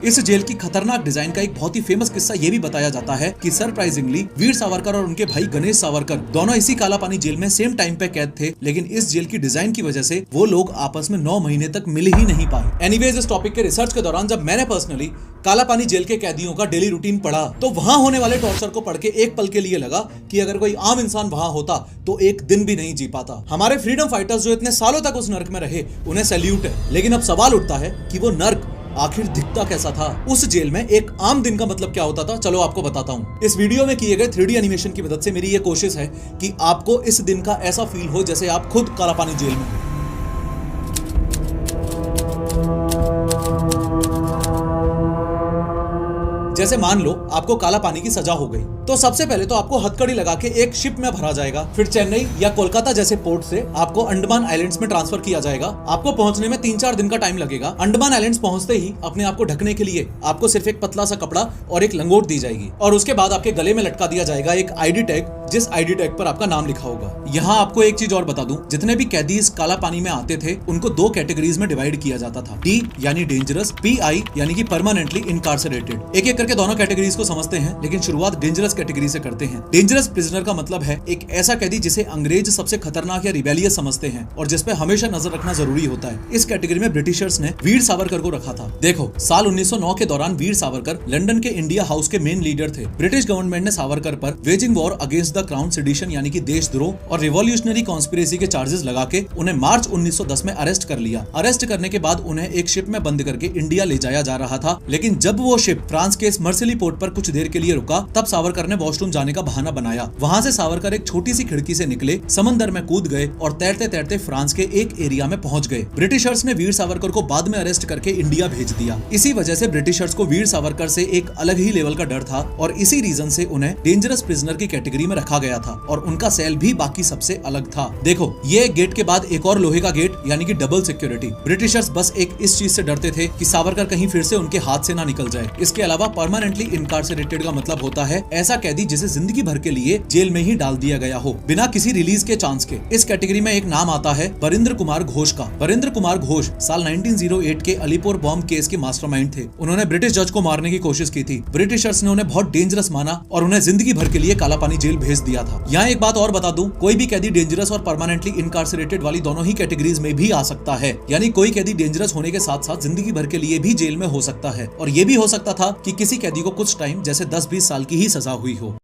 इस जेल की खतरनाक डिजाइन का एक बहुत ही फेमस किस्सा ये भी बताया जाता है कि सरप्राइजिंगली वीर सावरकर और उनके भाई गणेश सावरकर दोनों इसी काला पानी जेल में सेम टाइम पे कैद थे, लेकिन इस जेल की डिजाइन की वजह से वो लोग आपस में 9 महीने तक मिल ही नहीं पाए। एनीवेज, इस टॉपिक के रिसर्च के दौरान जब मैंने पर्सनली काला पानी जेल के कैदियों का डेली रूटीन पढ़ा तो वहां होने वाले टॉर्चर को पढ़ के एक पल के लिए लगा कि अगर कोई आम इंसान वहां होता तो एक दिन भी नहीं जी पाता। हमारे फ्रीडम फाइटर्स जो इतने सालों तक उस नर्क में रहे उन्हें सैल्यूट है, लेकिन अब सवाल उठता है कि वो नर्क आखिर दिखता कैसा था। उस जेल में एक आम दिन का मतलब क्या होता था, चलो आपको बताता हूँ। इस वीडियो में किए गए 3D एनिमेशन की मदद से मेरी ये कोशिश है कि आपको इस दिन का ऐसा फील हो जैसे आप खुद काला पानी जेल में हो। जैसे मान लो आपको काला पानी की सजा हो गई, तो सबसे पहले तो आपको हथकड़ी लगा के एक शिप में भरा जाएगा, फिर चेन्नई या कोलकाता जैसे पोर्ट से आपको अंडमान आइलैंड्स में ट्रांसफर किया जाएगा। आपको पहुंचने में 3-4 दिन का टाइम लगेगा। अंडमान आइलैंड्स पहुंचते ही अपने आप को ढकने के लिए आपको सिर्फ एक पतला सा कपड़ा और एक लंगोट दी जाएगी, और उसके बाद आपके गले में लटका दिया जाएगा एक आईडी टैग, जिस आईडी टैग पर आपका नाम लिखा होगा। यहाँ आपको एक चीज और बता दूं, जितने भी कैदी इस काला पानी में आते थे उनको 2 कैटेगरीज में डिवाइड किया जाता था, डी यानी डेंजरस, PI यानी कि परमानेंटली इनकार्सरेटेड। एक एक करके दोनों कैटेगरीज को समझते हैं, लेकिन शुरुआत डेंजरस कैटेगरी से करते हैं। डेंजरस प्रिजनर का मतलब है एक ऐसा कैदी जिसे अंग्रेज सबसे खतरनाक या रिबेलियस समझते हैं और जिस पे हमेशा नजर रखना जरूरी होता है। इस कैटेगरी में ब्रिटिशर्स ने वीर सावरकर को रखा था। देखो, साल 1909 के दौरान वीर सावरकर लंदन के इंडिया हाउस के मेन लीडर थे। ब्रिटिश गवर्नमेंट ने सावरकर पर waging war against the crown sedition यानी कि देशद्रोह और रिवॉल्यूशनरी कॉन्स्पिरेसी के चार्जेस लगा के उन्हें मार्च 1910 में अरेस्ट कर लिया। अरेस्ट करने के बाद उन्हें एक शिप में बंद करके इंडिया ले जाया जा रहा था, लेकिन जब वो शिप फ्रांस के मर्सिली पोर्ट पर कुछ देर के लिए रुका, तब सावरकर ने वॉशरूम जाने का बहाना बनाया। वहां से सावरकर एक छोटी सी खिड़की से निकले, समंदर में कूद गए और तैरते तैरते फ्रांस के एक एरिया में पहुंच गए। ब्रिटिशर्स ने वीर सावरकर को बाद में अरेस्ट करके इंडिया भेज दिया। इसी वजह से ब्रिटिशर्स को वीर सावरकर से एक अलग ही लेवल का डर था और इसी रीजन से उन्हें डेंजरस प्रिजनर की कैटेगरी में रखा गया था और उनका सेल भी बाकी सबसे अलग था। देखो, ये गेट के बाद एक और लोहे का गेट यानी कि डबल सिक्योरिटी। ब्रिटिशर्स बस एक इस चीज से डरते थे कि सावरकर कहीं फिर से उनके हाथ से ना निकल जाए। इसके अलावा परमानेंटली इनकार्सरेटेड का मतलब होता है ऐसा कैदी जिसे जिंदगी भर के लिए जेल में ही डाल दिया गया हो बिना किसी रिलीज के चांस के। इस कैटेगरी में एक नाम आता है बरिंद्र कुमार घोष का। बरिंद्र कुमार घोष साल 1908 के अलीपुर बॉम्ब केस के मास्टरमाइंड थे। उन्होंने ब्रिटिश जज को मारने की कोशिश की थी। ब्रिटिशर्स ने उन्हें बहुत डेंजरस माना और उन्हें जिंदगी भर के लिए काला पानी जेल भेज दिया था। यहाँ एक बात और बता दूं, कोई भी कैदी डेंजरस और परमानेंटली इनकार्सरेटेड वाली दोनों ही कैटेगरीज में भी आ सकता है। यानी कोई कैदी डेंजरस होने के साथ साथ जिंदगी भर के लिए भी जेल में हो सकता है, और ये भी हो सकता था कि किसी कैदी को कुछ टाइम जैसे 10-20 साल की ही सजा हुई हो।